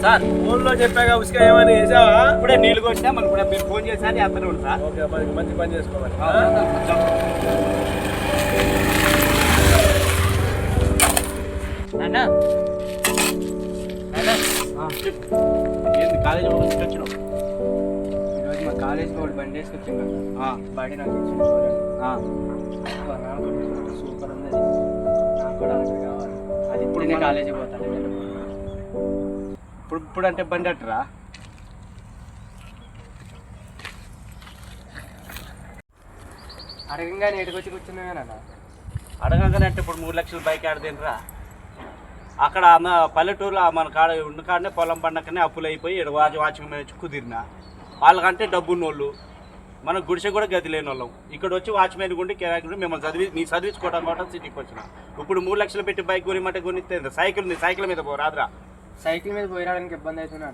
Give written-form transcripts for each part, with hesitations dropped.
Sir ఫోన్లో చెప్పాక ఉసుక ఏమని వేసావా? ఇప్పుడే నీళ్ళు కొట్టినా మనం ఇప్పుడు మీరు ఫోన్ చేశారు అతను సార్. ఓకే, మంచి పని చేసుకోవాలి. ఏంది కాలేజీ వచ్చినావు? ఈరోజు మా కాలేజ్ వాళ్ళు బండి వేసుకొచ్చింది. బండి నాకు ఇచ్చింది సూపర్ ఉంది. నాకు కూడా అలాంటివి కావాలి. అది ఇప్పుడు నేను కాలేజీకి పోతాను. ఇప్పుడు అంటే బండి అట్టరా? అడగంగానే ఎటుకొచ్చి కూర్చున్నావేనా? అడగంగానే అంటే ఇప్పుడు 3 లక్షల బైక్ ఆడదేనరా? అక్కడ అన్న పల్లెటూరులో మన కాడ ఉన్న కాడనే పొలం పండకనే అప్పులు అయిపోయి వాచింగ్ మీద కుదిరినా వాళ్ళకంటే డబ్బున్నోళ్ళు, మన గుడిసె కూడా గది లేని వాళ్ళం. ఇక్కడ వచ్చి వాచ్మెన్ గుండి కిరాయి గుండి మిమ్మల్ని చదివించుకోవడం కోసం సిటీకి వచ్చిన. ఇప్పుడు 3 లక్షలు పెట్టి బైక్ కొనిమంటే కొనిస్తే సైకిల్ ఉంది, సైకిల్ మీద రాదురా? సైకిల్ మీద పోయి రావడానికి ఇబ్బంది అవుతుందా?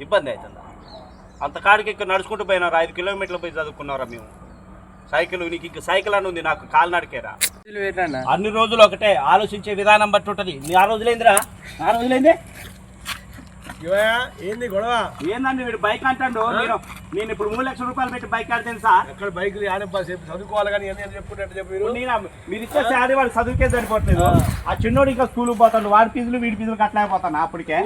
ఇబ్బంది అవుతుందా? అంత కాడికి ఇక్కడ నడుచుకుంటూ పోయినారా? 5 కిలోమీటర్లు పోయి చదువుకున్నారా మేము? సైకిల్ నీకు ఇంక సైకిల్ అని ఉంది, నాకు కాలినడకేరా. అన్ని రోజులు ఒకటే, ఆలోచించే విధానం బట్టి ఉంటుంది. ఆ రోజులైందిరా, ఆ రోజులైంది. ఏంది గొడవ? ఏందండి వీడు బైక్ అంటాడు. నేను ఇప్పుడు 3 లక్షల రూపాయలు పెట్టి బైక్ ఆడితేను సార్. ఎక్కడ బైకులు చదువుకోవాలి కానీ చెప్పుకున్నట్టు చెప్పు. మీరు ఇచ్చే శారీ వాడు చదువుకే సరిపోవట్లేదు. ఆ చిన్నోడు ఇంకా స్కూల్కి పోతాడు, వాడి ఫీజులు వీడి ఫీజులు కట్టలేకపోతాను. అప్పటికే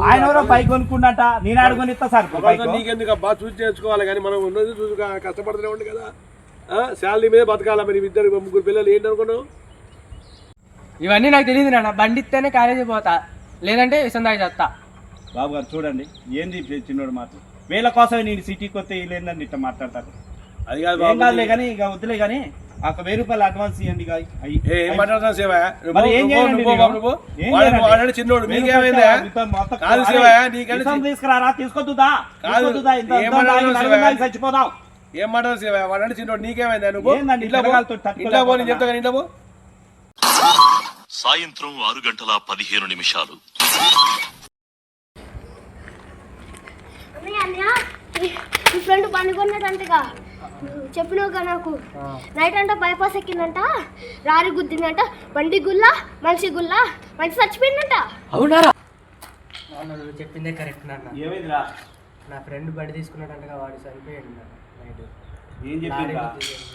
ఆయన ఎవరో బైక్ కొనుక్కుండట, నేను ఆడుకొని ఇస్తా సార్. నీకెందుకు అబ్బా, చూసి చేసుకోవాలి కానీ మనం ఉన్నది చూసి కష్టపడుతూనే ఉండి కదా. శాలరీ మీద బతకాల. మరి 2-3 పిల్లలు ఏంటి అనుకున్నావు? ఇవన్నీ నాకు తెలియదు నాన్న. బండి ఇస్తేనే కాలేజీ పోతా, లేదంటే విసందాకి చేస్తా. బాబు గారు చూడండి, ఏంది చిన్నోడు మాట. వీళ్ళ కోసమే నేను సిటీకి వస్తే లేదని ఇట్లా మాట్లాడతారు. అది కాదులే కానీ ఇక వద్దులే కానీ ఒక 1000 రూపాయలు అడ్వాన్స్ ఇవ్వండి. తీసుకురారా, తీసుకొద్దుదా చచ్చిపోదాం. ఏం మాట్లాడు శివ? వాడు చిన్నోడు, నీకేమైందా? నువ్వు ఇంట్లో పో, నేను చెప్తా కానీ ఇంట్లో పో. సాయంత్రం 6:15 మీ ఫ్రెండ్ బండి కొన్నాడంటగా చెప్పినావుగా నాకు. నైట్ అంట బైపాస్ ఎక్కిందంట, రారి గుద్దిందంట, బండి గుల్లా, మనిషి గుల్లా, మనిషి చచ్చిపోయిందంట. అవునారా? నువ్వు చెప్పిందే కరెక్ట్ నాన్న. ఏమైందిరా? నా ఫ్రెండ్ బండి తీసుకున్నాడంటగా, వాడు చనిపోయాడు నైట్. ఏం చెప్పిందా?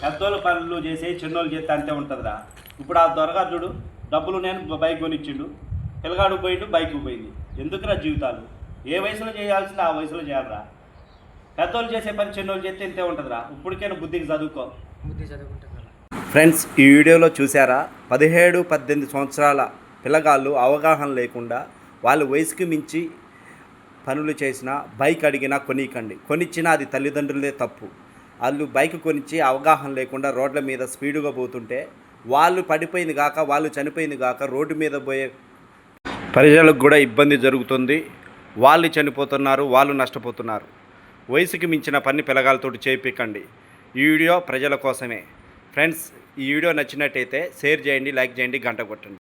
పెద్దోళ్ళు పనులు చేసి చిన్నోళ్ళు చేస్తే అంతే ఉంటుందిరా. ఇప్పుడు ఆ దొరగా చూడు, డబ్బులు నేను బైక్ కొనిచ్చిండు, పిల్లగాడు పోయిండు, బైక్ పోయింది. ఎందుకురా జీవితాలు? ఏ వయసులో చేయాల్సింది ఆ వయసులో చేయాలరా. పెద్దోళ్ళు చేసే పని చిన్నోళ్ళు చేస్తే ఇంతే ఉంటుందిరా. ఇప్పటికైనా బుద్ధికి చదువుకో. ఫ్రెండ్స్, ఈ వీడియోలో చూసారా, 17-18 సంవత్సరాల పిల్లగాళ్ళు అవగాహన లేకుండా వాళ్ళు వయసుకి మించి పనులు చేసినా బైక్ అడిగినా కొనికండి. కొనిచ్చినా అది తల్లిదండ్రులదే తప్పు. వాళ్ళు బైక్ కొనిచ్చి అవగాహన లేకుండా రోడ్ల మీద స్పీడుగా పోతుంటే వాళ్ళు పడిపోయింది కాక, వాళ్ళు చనిపోయింది కాక, రోడ్డు మీద పోయే ప్రజలకు కూడా ఇబ్బంది జరుగుతుంది. వాళ్ళు చనిపోతున్నారు, వాళ్ళు నష్టపోతున్నారు. వయసుకి మించిన పని పిల్లగాలతో చేయించకండి. ఈ వీడియో ప్రజల కోసమే. ఫ్రెండ్స్, ఈ వీడియో నచ్చినట్టయితే షేర్ చేయండి, లైక్ చేయండి, గంట కొట్టండి.